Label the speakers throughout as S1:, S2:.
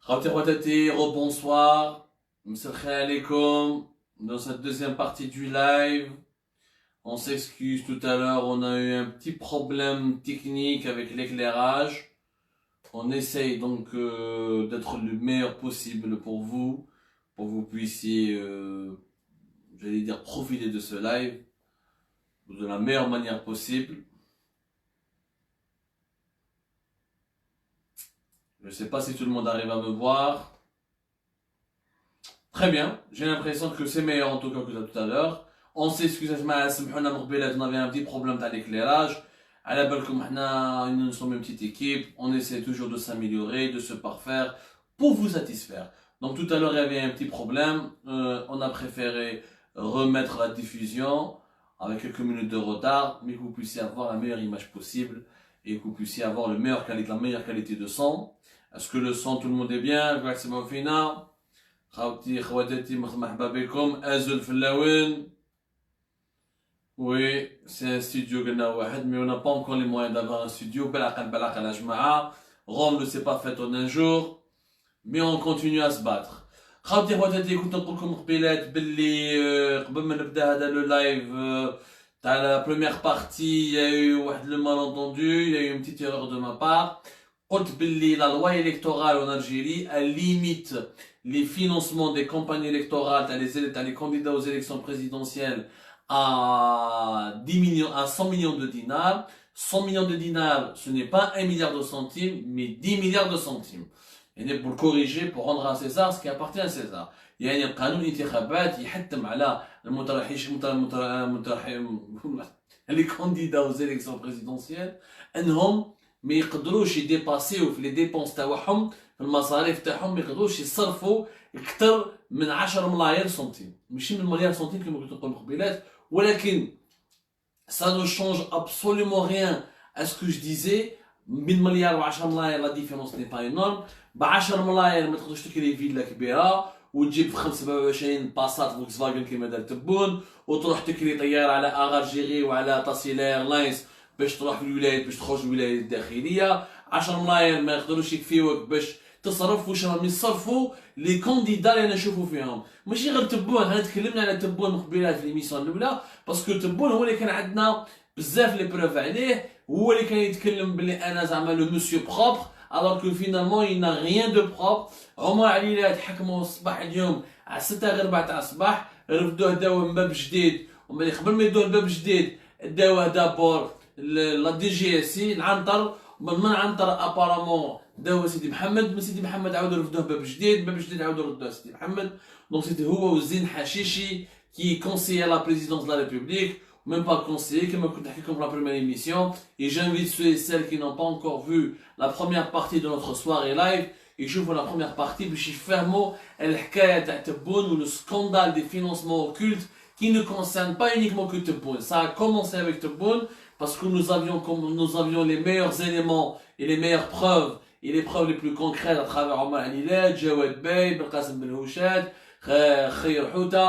S1: Rebonsoir. Alaikum. Dans cette deuxième partie du live, on s'excuse tout à l'heure, on a eu un petit problème technique avec l'éclairage. On essaye donc d'être le meilleur possible pour que vous puissiez, j'allais dire, profiter de ce live de la meilleure manière possible. Je ne sais pas si tout le monde arrive à me voir. Très bien, j'ai l'impression que c'est meilleur en tout cas que tout à l'heure. On s'excuse, on avait un petit problème dans l'éclairage. Nous sommes une petite équipe, on essaie toujours de s'améliorer, de se parfaire pour vous satisfaire. Donc tout à l'heure il y avait un petit problème, on a préféré remettre la diffusion avec quelques minutes de retard, mais que vous puissiez avoir la meilleure image possible et que vous puissiez avoir la meilleure qualité de son. Est-ce que le son, tout le monde est bien? Oui, c'est un studio, mais on n'a pas encore les moyens d'avoir un studio. Rome ne s'est pas fait en un jour, mais on continue à se battre. Le live, dans la première partie, il y a eu le malentendu, il y a eu une petite erreur de ma part. La loi électorale en Algérie, elle limite les financements des campagnes électorales, t'as les candidats aux élections présidentielles à 100 millions de dinars. 100 millions de dinars, ce n'est pas 1 milliard de centimes, mais 10 milliards de centimes. Et pour le corriger, pour rendre à César ce qui appartient à César. يعني قانون الانتخابات يحتم على les candidats aux élections présidentielles انهم ما يقدروش يديباسيو في لي ديبونس تاعهم في المصاريف تاعهم ما يقدروش يصرفوا اكثر من 10 ملايير سنتيم ماشي من مليار سنتيم كما كنت نقول قبيلات ولكن ça ne change absolument rien à ce que je disais من مليار و10 ملايير لا ديفيرونس ني با اينورم ب 10 ملايير ما تقدرش تكري فيلا كبيره وتجيب في 27 باصات فولكس فاجن كما دار تبون وتروح تكري طياره على اغارجيري وعلى تاسيلا ايرلاينز باش تروح للولايات باش تخرج للولايات الداخليه 10 ملايين ما يقدروش يكفيوك باش تصرف واش راهم يصرفوا لي كانديدا اللي نشوفوا فيهم ماشي غير تبون حنا تكلمنا على تبون من قبيله في ليميسيون الاولى باسكو تبون هو اللي كان عندنا بزاف لي بروف عليه هو اللي كان يتكلم بلي انا زعما لو مسيو بروبر alors que finalement il n'a rien de propre. عمر عليلات حكموا الصباح اليوم على 6 غير 4 تاع الصباح رفدوه داو باب جديد ومن قبل ما يدوه الباب جديد داوه دابور لا دي جي اس سي العنتر من عنتر ابارامون داوه سيدي محمد من سيدي محمد عاودوا رفدوه باب جديد عاودوا ردوه سيدي محمد دونك سيتي هو وزين حشيشي qui conseillait à la présidence de la République même pas conseiller comme كنت نحكي لكم pour la première émission et j'invite ceux et celles qui n'ont pas encore vu la première partie de notre soirée live يشوفوا la première partie باش يفهموا الحكايه تاع تبون ou le scandale des financements occultes qui ne concerne pas uniquement que Tebboune. Ça a commencé avec Tebboune parce que nous avions les meilleurs éléments et les meilleures preuves et les preuves les plus concrètes à travers Omar Alilad, Jawad Bey, Belkacem Ben Houchad, Khayr Houta,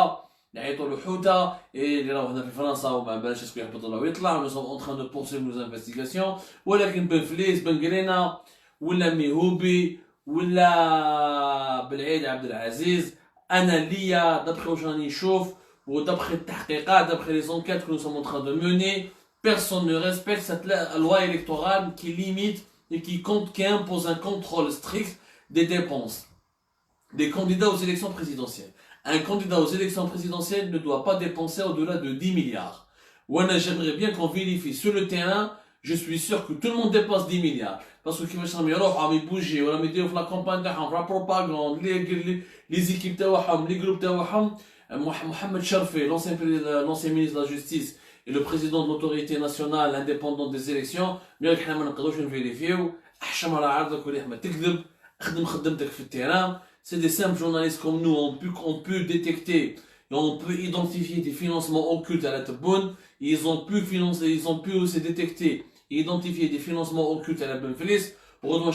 S1: Yaïtou Houta et les gens de France nous sommes en train de poursuivre nos investigations. ولكن Ben Flis, Ben Grena, ولا ميهوبي ولا بالعيد عبد العزيز أنا ليا d'après واش راني نشوف d'après les enquêtes que nous sommes en train de mener, personne ne respecte cette loi électorale qui limite et qui impose un contrôle strict des dépenses des candidats aux élections présidentielles. Un candidat aux élections présidentielles ne doit pas dépenser au-delà de 10 milliards. J'aimerais bien qu'on vérifie sur le terrain, je suis sûr que tout le monde dépasse 10 milliards. Parce que كيفاش راهم يروحوا يبوجيو ولا يديروا في لا كامباني تاعهم في لا بروباغاند لي زيكيب تاعهم لي جروب تاعهم Mohamed Sharfi, l'ancien ministre de la Justice et le président de l'autorité nationale indépendante des élections, bien que nous ne pouvons pas vérifier, c'est des simples journalistes comme nous, on peut détecter et on peut identifier des financements occultes à la Tebboune, ils ont pu aussi détecter et identifier des financements occultes à la Ben Flis. On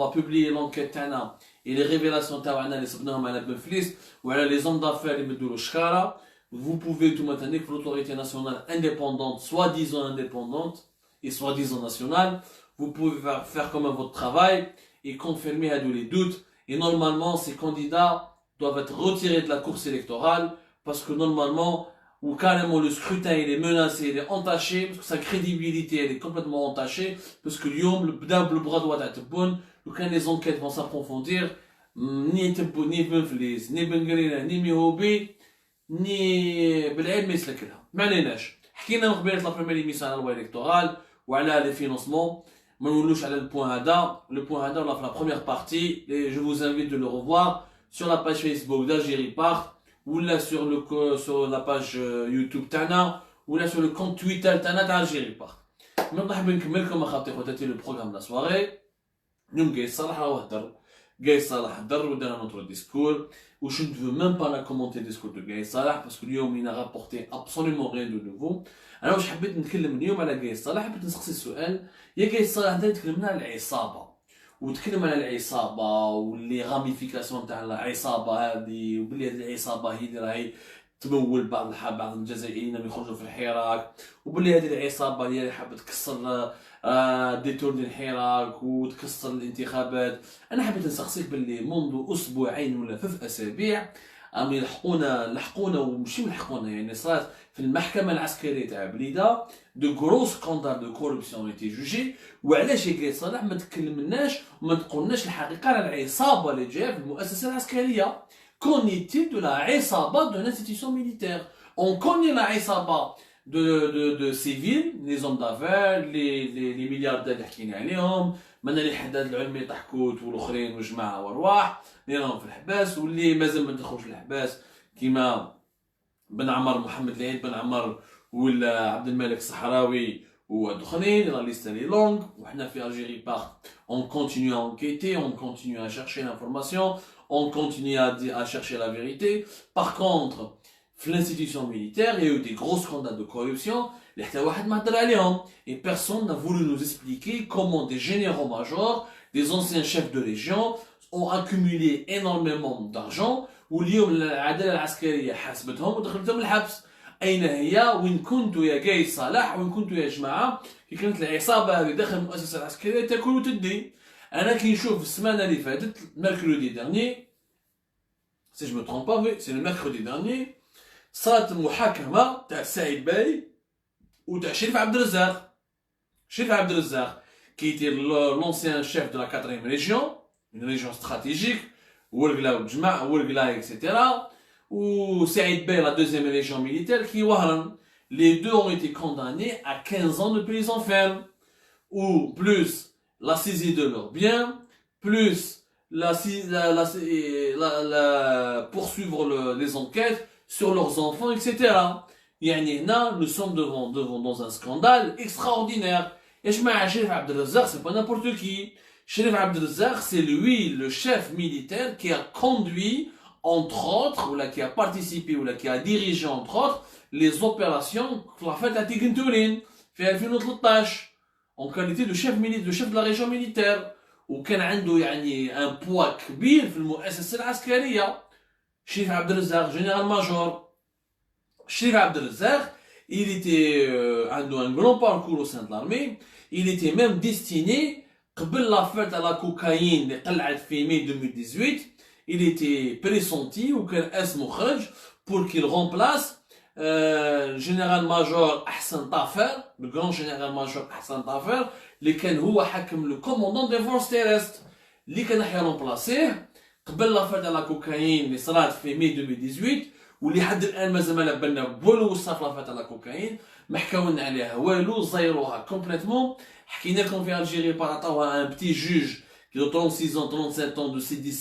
S1: va publier l'enquête Tana et les révélations Tawana, les Sabnaham à la Ben Flis, ou alors les hommes d'affaires, les Medouro Shkara. Vous pouvez tout maintenir que l'autorité nationale indépendante, soi-disant indépendante et soi-disant nationale, vous pouvez faire comme votre travail et confirmer à tous les doutes Et normalement, ces candidats doivent être retirés de la course électorale parce que normalement, ou carrément le scrutin il est menacé, il est entaché, parce que sa crédibilité elle est complètement entachée, parce que اليوم le bras droit تاع تبون وكان les enquêtes vont s'approfondir, ni تبون ni بن فليس ni بن قرينه ni ميهوبي ni بالعلم ما يسلك لها. ما عليناش. حكينا من قبيله لا بريمير ايميسيون على الوا الكتورال وعلى لي فينونسمون. ما نولوش على البوان هذا. Le point هذا on l'a fait la première partie et je vous invite de le revoir sur la page Facebook d'Algérie Part ou là sur la page YouTube تاعنا ou là sur le compte Twitter تاعنا تاع Algérie Part. نحب نكمل لكم اخواتي خواتاتي le programme de la soirée. اليوم قايس صالح راه هدر. قايس صالح هدر ودانا notre discours. Où je ne veux même pas la commenter le discours de Gaïs Salah parce que lui il n'a rapporté absolument rien de nouveau. Alors je حبيت نتكلم اليوم على Gaïs Salah. حبيت نسقسي السؤال يا Gaïs Salah انت تكلمنا على العصابه وتكلم على العصابه واللي راميفيكاسيون تاع العصابه هذه وبلي هذه العصابه هي اللي راهي تمول بعض الجزائريين اللي يخرجوا في الحراك وبلي هذه العصابه هي اللي حابه تكسر ديتور الحراك وتكسر الانتخابات. انا حبيت نسقسيك باللي منذ اسبوعين ولا 3 اسابيع عم لحقونا ومشي لحقونا يعني صارت في المحكمه العسكريه تاع بليده دو غرو سكاندال دو كوربسيون ايتي جوجي. وعلاش يا قايد صالح ما تكلمناش وما تقولناش الحقيقه على العصابه اللي جايه في المؤسسه العسكريه. Qu'en de la عصابه de l'institution militaire? On connaît la عصابه de civils, les hommes d'affaires, les milliardaires اللي حكينا عليهم، من اللي حداد العلمي طحكوت والاخرين وجماعه وارواح اللي راهم في الحباس واللي مازال ما دخلوش الحباس كيما بن عمر محمد العيد بن عمر ولا عبد الملك الصحراوي والاخرين. لا ليست لي لونغ وحنا في الجيري بارت on continue à enquêter, on continue à chercher l'information, on continue à chercher la vérité. Par contre l'institution militaire, il y a eu des gros scandales de corruption, et personne n'a voulu nous expliquer comment des généraux-majors, des anciens chefs de légion, ont accumulé énormément d'argent, واليوم العدالة العسكرية حاسبتهم ودخلتهم الحبس. أين هي؟ وين كنتوا يا قايس صالح؟ وين كنتوا يا جماعة؟ كي كانت العصابة هذه داخل المؤسسة العسكرية تاكل وتدي. أنا كي نشوف السمانة اللي فاتت mercredi dernier, si je me trompe pas, oui, c'est le mercredi dernier, صارت المحاكمة تاع سعيد باي وتاع شريف عبد الرزاق. شريف عبد الرزاق qui était l'ancien chef de la 4e région, une région stratégique, ورقلا وجماعة ورقلا etc. ou Saïd Bey, la 2e région militaire, qui وهران. Les deux ont été condamnés à 15 ans de prison ferme, ou plus la saisie de leurs biens, plus poursuivre les enquêtes sur leurs enfants, etc. يعني هنا nous sommes devant dans un scandale extraordinaire. Et je m'appelle Chérif Abd el-Razak, c'est pas n'importe qui. Chérif Abd el-Razak, c'est lui le chef militaire qui a conduit entre autres, ou là qui a participé, ou là qui a dirigé entre autres les opérations que l'a fait à Tigentoulin, في 2013 en qualité de chef de la région militaire. وكان عنده يعني ان بوا كبير في المؤسسه العسكريه. شريف عبد الرزاق جنرال ماجور. شريف عبد الرزاق il était عنده un grand parcours au sein de l'armée. Il était même destiné قبل l'affaire de la cocaïne اللي قلعت في mai 2018. Il était pressenti وكان اسمه خرج pour qu'il remplace général major Ahsan Tafer, le grand général major Ahsan Tafer, اللي كان هو حاكم le commandant des forces terrestres اللي كان راح يرomplacer قبل لافير تاع لا كوكايين اللي صرات في مي 2018 واللي حد الان مازال ما لبنا والو وصف لافير تاع لا كوكايين ما حكاولنا عليها والو زيروها كومبليتمون. حكينا لكم في الجيري عطاوها ان بتي جوج qui de 36 ans 37 ans de Sidi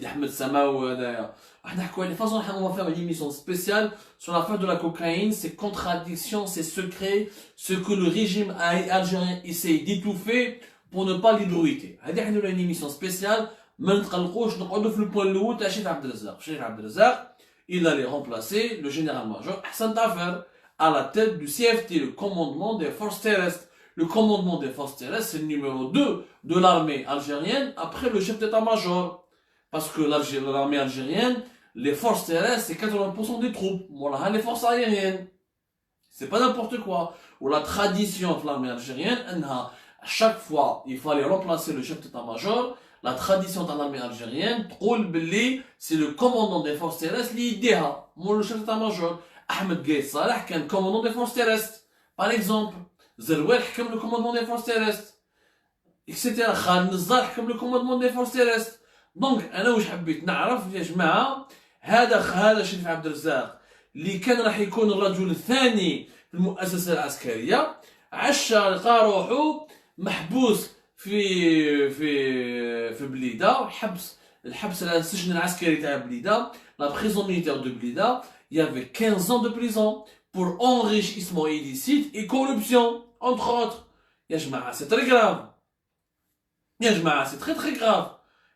S1: Ahmed Samaou وهذايا. راح نحكوا على فاصون on va faire une émission spéciale sur l'affaire de la cocaïne, ses contradictions, ses secrets, ce que le régime algérien essaye d'étouffer pour ne pas l'ébruiter. هذه حنديروا une émission spéciale. ما نتقلقوش نقعدوا في البوان الاول تاع شريف عبد الرزاق. شريف عبد الرزاق il allait remplacer le général-major Hassan Tafer à la tête du CFT, le commandement des forces terrestres. Le commandement des forces terrestres, c'est le numéro 2 de l'armée algérienne après le chef d'état-major. Parce que l'armée algérienne, les forces terrestres, c'est 80% des troupes. Voilà, les forces aériennes. C'est pas n'importe quoi. Ou la tradition de l'armée algérienne, À chaque fois, il fallait remplacer le chef d'état-major. La tradition dans l'armée algérienne, c'est le commandant des forces terrestres qui يديها. Moi, le chef d'état-major, Ahmed Gaït Salah, qui est commandant des forces terrestres. Par exemple, Zerouel, qui est le commandement des forces terrestres. Etc. Khalid Nazzar, qui est le commandement des forces terrestres. Donc, أنا واش حبيت نعرف يا جماعة هذا شريف عبد الرزاق اللي كان راح يكون الرجل الثاني في المؤسسة العسكرية عشا لقى روحو محبوس في بليده الحبس السجن العسكري تاع بليده لا بريزون ميليتير دو بليده il y avait 15 ans de prison pour enrichissement illicite et corruption entre autres يا جماعة c'est très grave يا جماعة c'est très très grave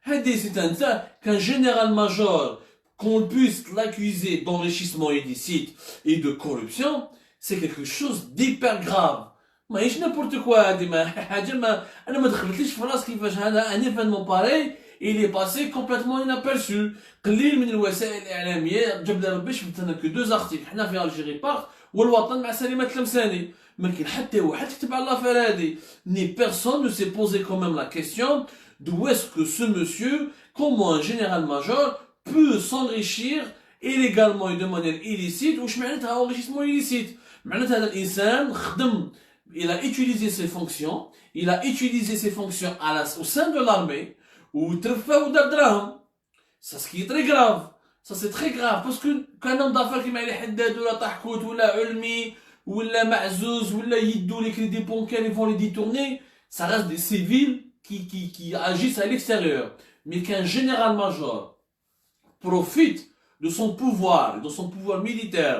S1: c'est qu'un général-major qu'on puisse l'accuser d'enrichissement illicite et de corruption c'est quelque chose d'hyper grave ماهيش نابورت كوا هادي ما حاجه ما انا ما دخلتليش في راسي كيفاش هذا ان ايفينمون باري il est passé complètement inaperçu قليل من الوسائل الاعلاميه جاب لنا ربي شفت انا كو دوز ارتيكل حنا في الجيري بارت والوطن مع سليمه التلمساني ما كاين حتى واحد كتب على لافير هادي ni personne ne s'est posé quand même la question d'où est-ce que ce monsieur comment un général-major peut s'enrichir illégalement et de manière illicite واش معناتها enrichissement illicite معناتها هذا الانسان خدم il a utilisé ses fonctions, au sein de l'armée, ou ça ce qui est très grave. Ça c'est très grave, parce que quand un homme d'affaires qui m'a dit Haddad ou la Tahkout ou la Ulmi ou la Ma'zouz ou la Yiddou, les crédits bancaires, ils vont les détourner, ça reste des civils qui agissent à l'extérieur. Mais qu'un général-major profite de son pouvoir militaire,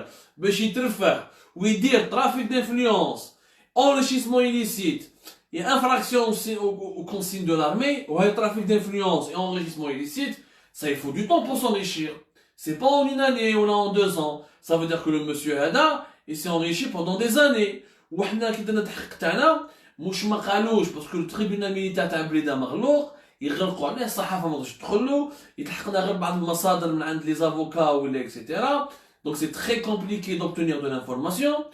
S1: ou dire trafic d'influence, enrichissement illicite et infraction aux consignes de l'armée, ou trafic d'influence et enrichissement illicite, ça il faut du temps pour s'enrichir. C'est pas en une année ou là en 2 ans. Ça veut dire que le monsieur Hada, il s'est enrichi pendant des années. Ou حنا كي درنا التحقيق تاعنا مش ما قالوش باسكو التريبيونال ميليتير تاع بليده مغلوق يغلقوا عليه الصحافه ما تقدرش تدخلوا يتحقنا غير بعض المصادر من عند لي زافوكا ولا اكسيتيرا. Donc c'est très compliqué d'obtenir de l'information.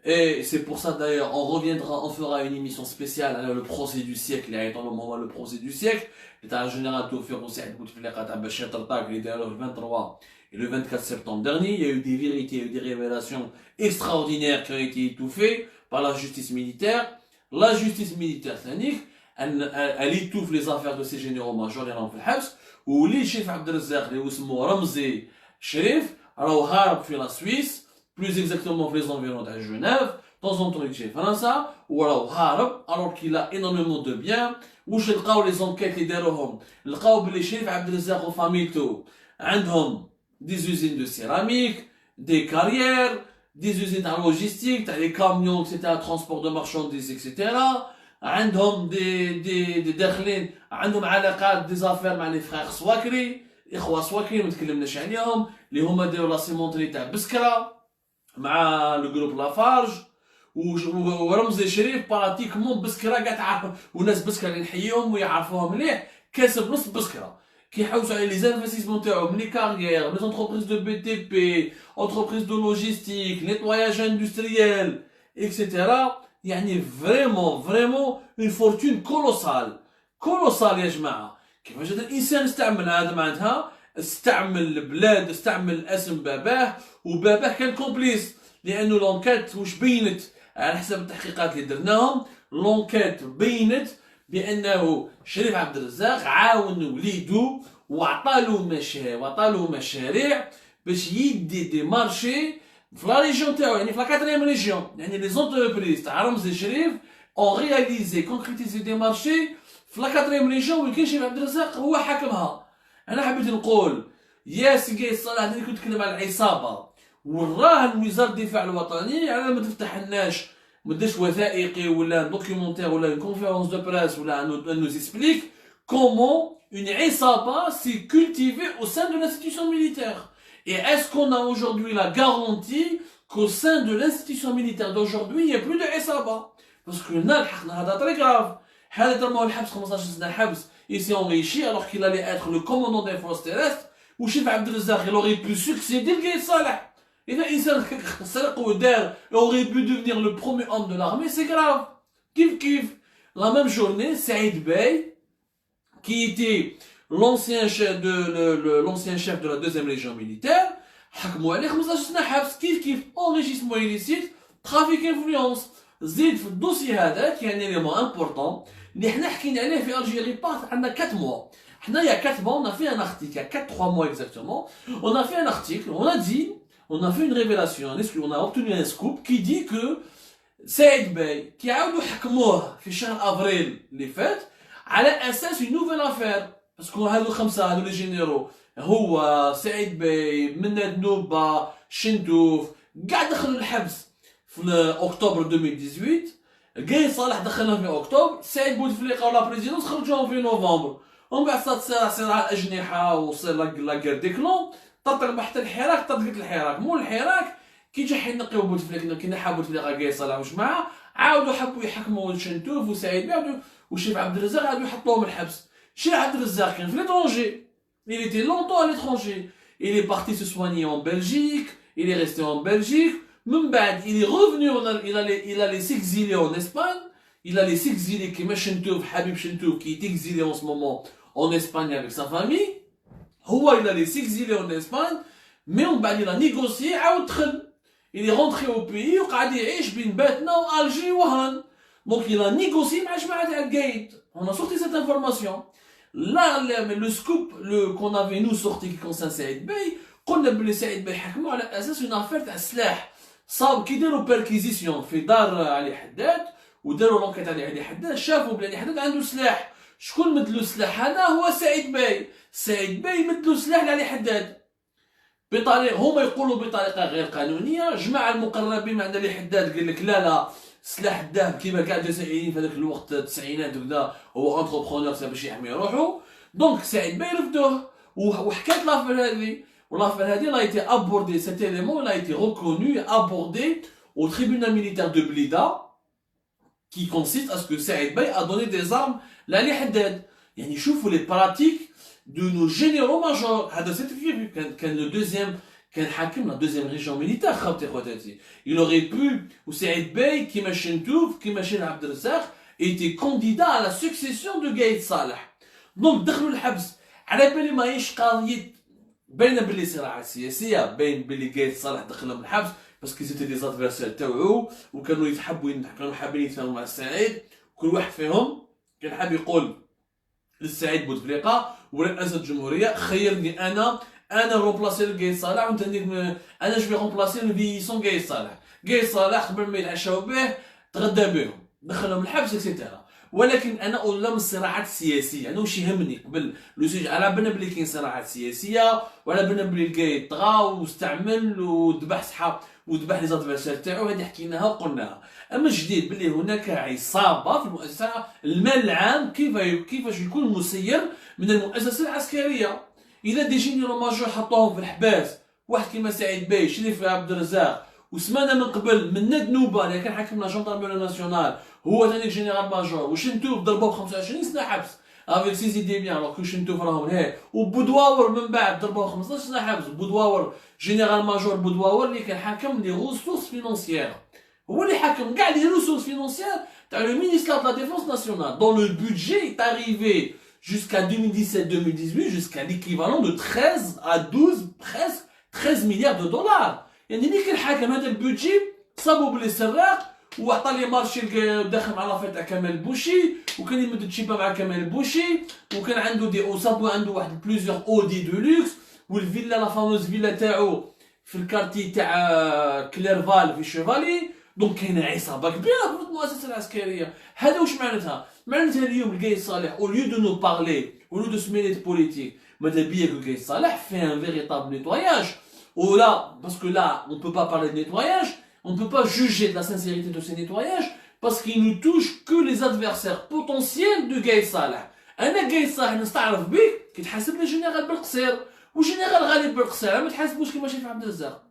S1: Et c'est pour ça d'ailleurs, on fera une émission spéciale, le procès du siècle, le procès du siècle. L'état général Tawfiq Saïd Bouteflika à Bachir Tartak, il était alors le 23 et le 24 septembre dernier. Il y a eu des vérités, il y a eu des révélations extraordinaires qui ont été étouffées par la justice militaire. La justice militaire ثانيك, elle étouffe les affaires de ces généraux-majors اللي راهم في الحبس. ولي الشيخ عبد الرزاق اللي هو اسمه رمزي شريف راهو هارب في لا سويس. Plus exactement les environs de Genève, de temps en temps il est français, ou alors qu'il a énormément de biens, ou chez les enquêtes les dérohom, le cas où les chefs Abdelazar au famito, عندهم des usines de céramique, des carrières, des usines de logistique, des camions, etc., transport de marchandises, etc. عندهم des داخلين عندهم علاقات des affaires مع les frères سواكري, إخوة سواكري ما تكلمناش عليهم, اللي هما داروا لا سيمونتري تاع بسكرة مع لو جروب لافارج ورمزي شريف براتيكمون بسكره كاع تعرف وناس بسكره اللي نحييهم ويعرفوها مليح كاسب نص بسكره كيحوسوا على لي زانفستيسمون تاعهم لي كارير لي انتربريز دو بي تي بي انتربريز دو لوجيستيك نيتواياج اندستريال اكسيتيرا يعني فريمون اون فورتون كولوسال يا جماعه كيفاش هذا الانسان استعمل هذا معناتها استعمل البلاد استعمل اسم باباه وباباه كان كومبليس لانه لونكات واش بينت على حسب التحقيقات اللي درناهم لونكات بينت بانه شريف عبد الرزاق عاون وليدو وعطالو مشاريع باش يدي دي مارشي في لا ريجيون تاعو يعني في لا كاتريام ريجيون يعني لي زونتربريز تاع رمزي شريف اون رياليزي كونكريتيزي دي مارشي في لا كاتريام ريجيون وين كاين شريف عبد الرزاق هو حاكمها. انا حبيت نقول يا سي صالح اللي كنت نتكلم على العصابه والراهن وزاره الدفاع الوطني على ما تفتحلناش ما داش وثائقي ولا دوكيومونتير ولا كونفيرونس دو بريس ولا nous explique comment une عصابه s'est cultivée au sein de l'institution militaire. Et est-ce qu'on a aujourd'hui la garantie qu'au sein de l'institution militaire d'aujourd'hui il n'y a plus de عصابه parce que là الحقنا هذا très grave. هذا درموه الحبس 15 سنه حبس il s'est enrichi alors qu'il allait être le commandant des forces terrestres. وشيف عبد الرزاق il aurait pu succéder لقايد صالح. إذا إنسان سرق ودار aurait pu devenir le premier homme de l'armée, c'est grave. كيف la même journée, Saïd Bey, qui était l'ancien chef de la deuxième légion militaire, حكموا عليه 15 سنة حبس كيف enrichissement illicite, trafic influence. زيد في الدوسي هذا كاين élément important اللي حنا حكينا عليه في الجيري بارت عندنا 4 mois. حنا il y a 4 mois, on a fait un article, il y a 3 mois exactement, on a fait un article, on a fait une révélation, on a obtenu un scoop qui dit que Saïd Bey, qui عاودوا حكموه في شهر افريل اللي فات على اساس une nouvelle affaire. باسكو هادو الخمسه هادو لي جينيرو هو سعيد بي مناد نوبه شندوف كاع دخلوا الحبس في اكتوبر 2018. قاي صالح دخلهم في اكتوبر، سعيد بوتفليقه ولا بريزيدونس خرجوهم في نوفمبر. ومن بعد صار صراع الاجنحه وصار لا كير دي كلون، طرطق حتى الحراك، طرطقت الحراك. مول الحراك كي جا حينقيو بوتفليقه، كي نحى بوتفليقه قاي صالح وجماعه عاودوا حبوا يحكموا شندوف وسعيد بي وشيف عبد الرزاق عاودوا يحطوهم الحبس. Chez Abdelrazak, il est l'étranger. Il était longtemps à l'étranger. Il est parti se soigner en Belgique. Il est resté en Belgique. Membad, il est revenu, il allait s'exiler en Espagne. Il allait s'exiler, qui est Chentouf, Habib Chentouf, qui est exilé en ce moment en Espagne avec sa famille. Il allait s'exiler en Espagne. Mais il a négocié à Outren. Il est rentré au pays, il a dit, bin Betna, Alger, Wuhan. Donc il a négocié avec Jmaat al-Gaïd. On a sorti cette information. Là, le scoop qu'on avait nous sorti qui concerne Saïd Bey, قلنا بلي سعيد بي حكموا على اساس une affaire تاع السلاح. صاب كي داروا بيركيزيسيون في دار علي حداد وداروا لونكيت على علي حداد، شافوا بلي علي حداد عنده سلاح. شكون مدلو السلاح هذا؟ هو سعيد بي. سعيد بي مدلو سلاح لعلي حداد بطريقه، هما يقولوا بطريقه غير قانونيه. جماعه المقربين من عند علي حداد قال لك لا سلاح الذهب كيما كاع الجزائريين في هذاك الوقت التسعينات وكذا، هو انتربرونور باش يحمي روحو. دونك سعيد بي رفدوه وحكات لافير هذه. والافير هذه لا ايتي ابوردي، سيت élément لا ايتي ريكونو ابوردي au tribunal militaire de Blida qui consiste à ce que Saïd Bey a donné des armes لعلي حداد. يعني شوفوا les pratiques de nos généraux majors. هذا سيت كان le deuxième كان حاكم la deuxième région militaire خاوتي خواتاتي. Il aurait pu ou Saïd Bey كيما شنتوف كيما شين عبد الرزاق était candidat à la succession de Gaïd صالح. دونك دخلوا الحبس على بالي ماهيش قضيه باينه باللي صراعات سياسيه، باين باللي قايد صالح دخلهم الحبس باسكو زيتي دي زادفيرسير تاوعو وكانوا كانوا حابين يتفاهموا مع السعيد. كل واحد فيهم كان حاب يقول للسعيد بوتفليقه ورئاسه الجمهوريه خيرني انا رومبلاسي قايد صالح وانت انا جو رومبلاسي الفيسون قايد صالح. قايد صالح قبل ما يتعشاو به تغدى بهم، دخلهم الحبس اكسيتيرا. ولكن انا قلنا من الصراعات السياسيه، انا واش يهمني قبل لو سيج على بالنا بلي كاين صراعات سياسيه وعلى بالنا بلي القايد طغى واستعمل وذبح صحاب وذبح لي زادفيرسير تاعو، هذه حكيناها وقلناها. اما الجديد بلي هناك عصابه في المؤسسه المال العام كيفاش يكون مسير من المؤسسه العسكريه. اذا دي جينيرو ماجور حطوهم في الحباس، واحد كيما سعيد بي، شريف عبد الرزاق، وسمانه من قبل من ناد نوبه اللي كان حاكم لا جندرميري ناسيونال هو ثاني جينيرال ماجور، وشنتوف ضربوه ب 25 سنه حبس افيك سيزي دي بيان. لو كو شنتوف راهم هنا وبودواور من بعد ضربوه 15 سنه حبس. بودواور جينيرال ماجور بودواور اللي كان حاكم لي ريسورس فينونسيير، هو اللي حاكم كاع لي ريسورس فينونسيير تاع لو مينيستير دو لا ديفونس ناسيونال دون لو بودجي est arrivé jusqu'à 2017-2018 jusqu'à l'équivalent de 13 à 12 presque 13 milliards de dollars. يعني اللي كان حاكم هذا البودجي صابوا بلي سراق وعطى لي مارشي داخل مع لافيت تاع كمال البوشي، وكان يمد تشيبا مع كمال البوشي، وكان عنده دي وصابو عنده واحد بليزيور اودي دو لوكس، والفيلا لا فاموز فيلا تاعو في الكارتي تاع كليرفال في شيفالي. دونك كاينه عصابه كبيره في المؤسسه العسكريه. هذا واش معناتها؟ معناتها اليوم القايد صالح او ليو دو نو بارلي او ليو دو سميلي دو بوليتيك، ماذا بيا القايد صالح في ان فيريتابل نيتواياج. Ou là, parce que là, on ne peut pas parler de nettoyage, on ne peut pas juger de la sincérité de ces nettoyages, parce qu'ils ne touchent que les adversaires potentiels de Gaïd Salah. أنا قايد صالح نستعرف بك كي تحاسب لي جنرال بالقصير وجنرال غالب بالقصير، على ما تحاسبوش كيما شريف عبد الرزاق،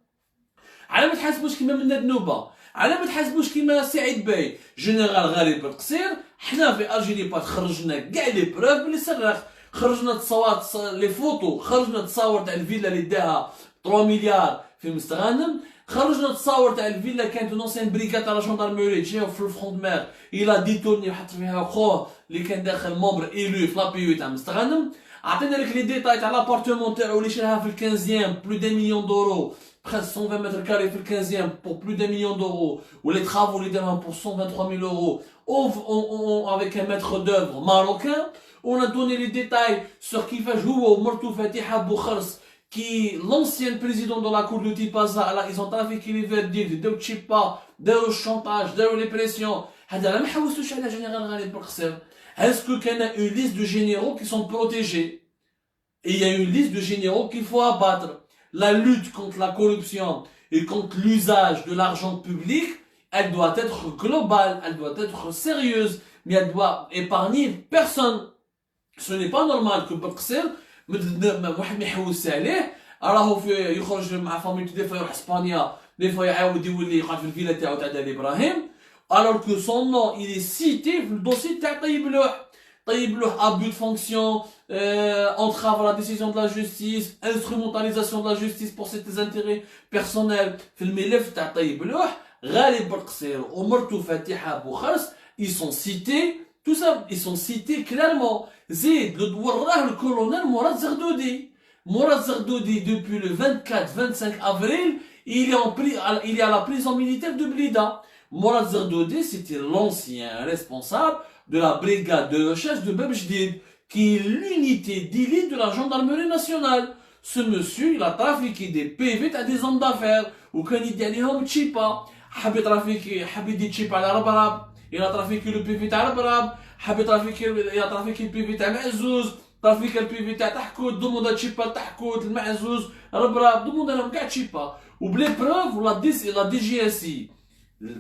S1: على ما تحاسبوش كيما مناد نوبه، على ما تحاسبوش كيما سعيد بي. جنرال غالب بالقصير حنا في الجيري بات خرجنا كاع لي بروف بلي صرخ، خرجنا تصاوات لي فوتو، خرجنا تصاور تاع الفيلا اللي داها 3 مليار في مستغانم، خرجنا تصاور تاع الفيلا كانت نونسيان بريكاد تاع لا جوندارموري جاو في الفرونت مير الى ديتورني وحط فيها خوه اللي كان داخل مومبر ايلو في لابيو تاع مستغنم. عطينا لك لي ديتاي تاع لابارتمون تاعو اللي شراها في الكانزيام بلو دان مليون دورو presque 120 mètres carrés في الكانزيام pour plus d'un million d'euros ou les travaux اللي دارهم pour 123 000 euros avec un maître d'œuvre marocain. On a donné les détails sur كيفاش هو ومرتو فاتحة بوخرس qui l'ancien président de la cour de Tipaza, là, ils ont trafiqué les verdicts, داو تشيبا, داو الشونتاج, داو لي بريسيون. هذا ما حوسوش على جنرال غالب بوقصير. Est-ce qu'il y a une liste de généraux qui sont protégés? Et il y a une liste de généraux qu'il faut abattre. La lutte contre la corruption et contre l'usage de l'argent public, elle doit être globale, elle doit être sérieuse, mais elle doit épargner personne. Ce n'est pas normal que بوقصير واحد ما يحوس عليه راهو في يخرج مع فاميلتو دي فوا يروح اسبانيا دي فوا يعاود يولي يقعد في الفيلا تاعو تاع دالي ابراهيم alors que son nom il est cité في الدوسي تاع طيب لوح. طيب لوح abus de fonction, entrave à la décision de la justice, instrumentalisation de la justice pour ses intérêts personnels. في الملف تاع طيب لوح غالب بوقصير ومرتو فاتحة بوخرس ils sont cités. Tout ça, ils sont cités clairement. Zid, le colonel Mourad Zardoudi. Mourad Zardoudi, depuis le 24-25 avril, il est à la prison militaire de Blida. Mourad Zardoudi, c'était l'ancien responsable de la brigade de recherche de Bebjdid, qui est l'unité d'élite de la gendarmerie nationale. Ce monsieur, il a trafiqué des PV à des hommes d'affaires, ou quand il dit à Tchipa, Habit trafiqué, Habit Tchipa à l'Arab. Il a trafiqué le PV تاع البراب, حاب يترافيكي البيفي تاع معزوز, ترافيكي البيفي تاع تحكوت, دوموند تشيبا تحكوت المعزوز البراب, دوموند لهم كاع تشيبا. وبلي بروف la DGSI,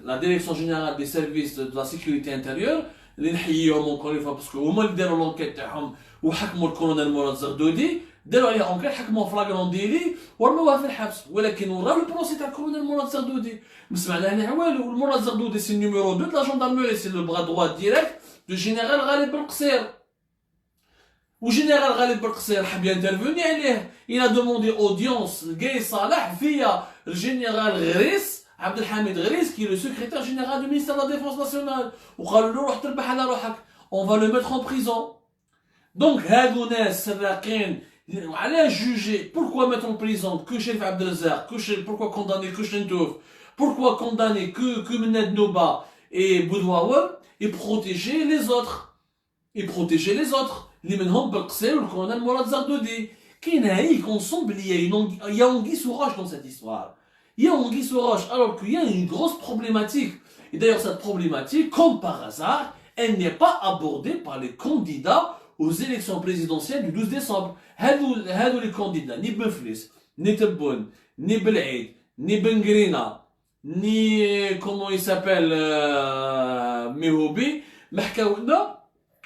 S1: la Direction Générale des Services de la Sécurité Intérieure, اللي نحييهم encore une fois باسكو هما اللي داروا لونكيت تاعهم وحكموا الكولونيل مراد زردودي, داروا عليه اونكيت حكموه فلاغرون ديلي ورموه في الحبس. ولكن وراو البروسي تاع الكولونيل مراد زردودي ما سمعنا عليه والو. والمراد زردودي سي النيميرو 2 de la gendarmerie, c'est le bras droit direct du général غالب بالقصير. وجنرال غالب بالقصير حب ينترفوني عليه. Il a demandé audience لقاي صالح via le général غريس عبد الحميد غريس qui est le secrétaire général du ministère de la Défense nationale. وقالوا له روح تربح على روحك, on va le mettre en prison. Donc هادو ناس سراقين. علاش juger, pourquoi mettre en prison que Chérif Abdelrazak, pourquoi condamner que Chentouf, pourquoi condamner que Mened Noba et Boudouaoua, et protéger les autres. Et protéger les autres. Les menhom Belqsir ou le colonel Mourad Zardoudi. Qui n'a eu qu'ensemble, il y a Anguille sous roche dans cette histoire. Il y a Anguille sous roche, alors qu'il y a une grosse problématique. Et d'ailleurs, cette problématique, comme par hasard, elle n'est pas abordée par les candidats aux élections présidentielles du 12 décembre. هادو les candidats, ni Benflis, ni Tebboune, ni Belaïd, ni Bengrina, ni comment il s'appelle مهوبي, ما حكاولنا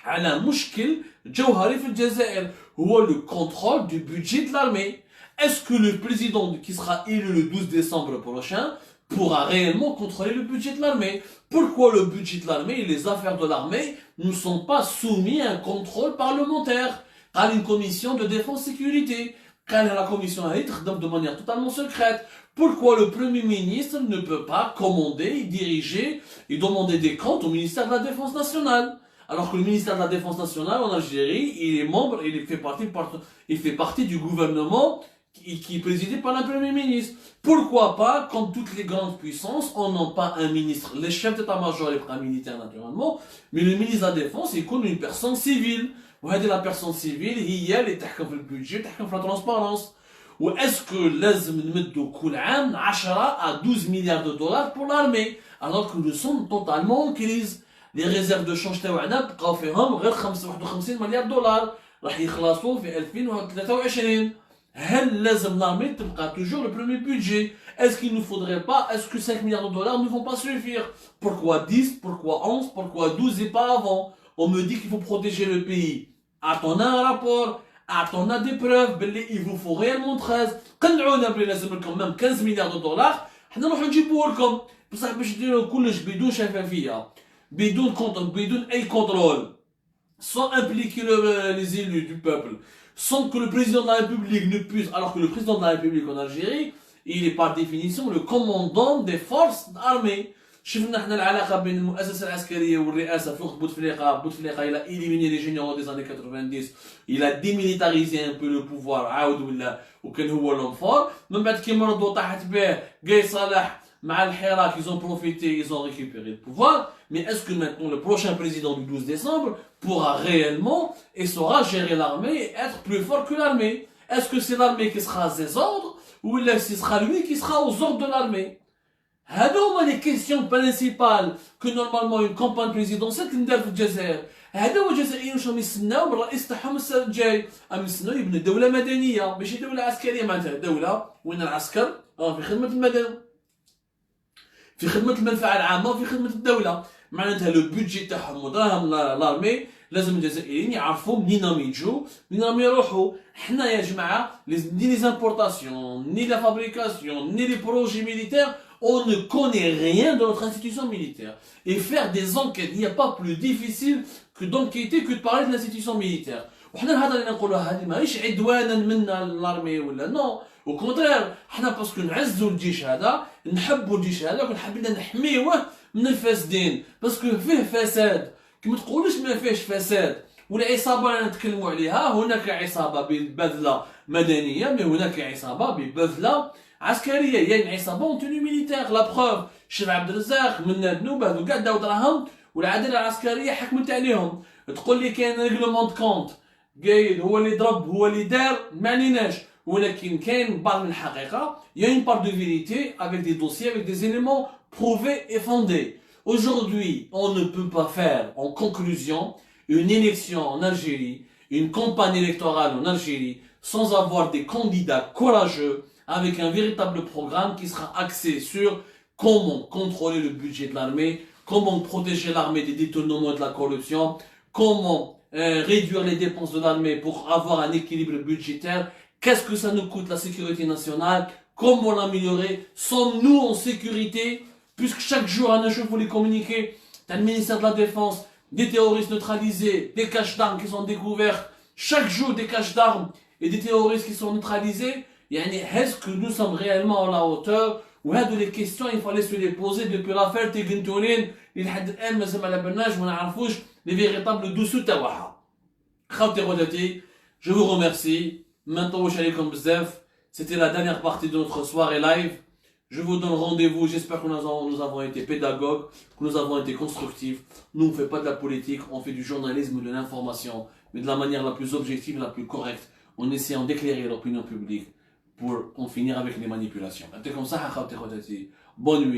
S1: على مشكل جوهري في الجزائر هو le contrôle du budget de l'armée. Est-ce que le président qui sera élu le 12 décembre prochain pourra réellement contrôler le budget de l'armée? Pourquoi le budget de l'armée et les affaires de l'armée ne sont pas soumis à un contrôle parlementaire? Car une commission de défense-sécurité, car la commission a été de manière totalement secrète. Pourquoi le Premier ministre ne peut pas commander, diriger et demander des comptes au ministère de la Défense nationale? Alors que le ministère de la Défense nationale en Algérie, il est membre, il fait partie du gouvernement qui est présidé par un Premier ministre. Pourquoi pas, comme toutes les grandes puissances, on n'a pas un ministre, les chefs d'état-major et les premiers militaires naturellement, mais le ministre de la Défense est comme une personne civile. وهذه la personne civile هي اللي تحكم في البودجي وتحكم في la transparence. Ou est-ce que لازم نمدوا كل عام 10 à 12 milliards de dollars pour l'armée alors que nous sommes totalement en crise. Les réserves de change تاعنا بقاو فيهم غير 51 مليار دولار راح يخلصوا في 2023. هل لازم l'armée تبقى toujours le premier budget? Est-ce qu'il ne faudrait pas, est-ce que 5 milliards de dollars ne vont pas suffire? Pourquoi 10, pourquoi 11, pourquoi 12 et pas avant? On me dit qu'il faut protéger le pays. Attends un rapport, attends des preuves, il vous faut réellement 13. قنعونا بلي لازم لكم même 15 milliards de dollars. حنا نروحو نجيبوه لكم. بصح باش ديروا كلش بدون شفافية. بدون أي contrôle. Sans impliquer les élus du peuple. Sans que le président de la République ne puisse, alors que le président de la République en Algérie, il est par définition le commandant des forces armées. شفنا احنا العلاقه بين المؤسسه العسكريه والرئاسه في وقت بوتفليقه il a éliminé les généraux des années 90, il a démilitarisé un peu le pouvoir, عاود ولا وكان هو l'homme fort. من بعد كي مرضوا طاحت به قاي صالح مع الحراك, ils ont profité, ils ont récupéré le pouvoir. Mais est-ce que maintenant le prochain président du 12 décembre pourra réellement et saura gérer l'armée et être plus fort que l'armée? Est-ce que c'est l'armée qui sera à ses ordres ou ce sera lui qui sera aux ordres de l'armée? هادو les questions principales que normalement une campagne présidentielle تندار في الجزائر. هذا هو الجزائريين واش راهم يستناو من الرئيس تاعهم السنه الجاي. راهم يستناو يبنوا دوله مدنيه ماشي دوله عسكريه. معناتها دوله وين العسكر في خدمه المدن, في خدمه المنفعه العامه وفي خدمه الدوله. معناتها لو بودجي تاعهم ودراهم لارمي لازم الجزائريين يعرفوا منين راهم يجوا منين راهم يروحوا. حنا يا جماعه ني لي زامبورطاسيون ني لا فابريكاسيون ني لي بروجي ميليتير, on ne connaît rien de notre institution militaire. Et faire des enquêtes, il n'y a pas plus difficile que d'enquêter que de parler de l'institution militaire. وحنا الهضره اللي نقولوها هذه ماهيش عدوانا منا للارمي ولا نو, au contraire حنا باسكو نعزوا الجيش هذا, نحبوا الجيش هذا وحابين نحميوه من الفاسدين, باسكو فيه فساد. كما تقولوش ما فيهش فساد. والعصابه اللي نتكلموا عليها, هناك عصابه ببذله مدنيه, mais هناك عصابه ببذله عسكريه, يعني عصابه اون توني ميليتير. لا بروف الشيخ عبد الرزاق من ذنوب هذو كاع داو دراهم والعداله العسكريه حكمت عليهم. تقول لي كاين ريغلومون دو كونت قايد هو اللي ضرب هو اللي دار, ما عليناش. ولكن كاين بعض من الحقيقه, il y a une part de vérité avec des dossiers, avec des éléments prouvés et fondés. Aujourd'hui, on ne peut pas faire en conclusion une élection en Algérie, une campagne électorale en Algérie sans avoir des candidats courageux avec un véritable programme qui sera axé sur comment contrôler le budget de l'armée, comment protéger l'armée des détournements et de la corruption, comment réduire les dépenses de l'armée pour avoir un équilibre budgétaire, qu'est-ce que ça nous coûte la sécurité nationale, comment l'améliorer, sommes-nous en sécurité, puisque chaque jour, un jour, il faut les communiquer, t'as le ministère de la Défense, des terroristes neutralisés, des caches d'armes qui sont découvertes, chaque jour des caches d'armes et des terroristes qui sont neutralisés. يعني est-ce que nous sommes réellement à la hauteur؟ وهذو les questions il fallait se les poser depuis l'affaire تيغنتولين اللي لحد الان مازال ما لبناش وما نعرفوش les véritables dessous تاعها. خوتي خواتاتي, je vous remercie. ما نطولش عليكم بزاف. C'était la dernière partie de notre soirée live. Je vous donne rendez-vous. J'espère que nous avons été pédagogues, que nous avons été constructifs. Nous on fait pas de la politique, on fait du journalisme ou de l'information, mais de la manière la plus objective, la plus correcte, en essayant d'éclairer l'opinion publique pour en finir avec les manipulations. Bonne nuit.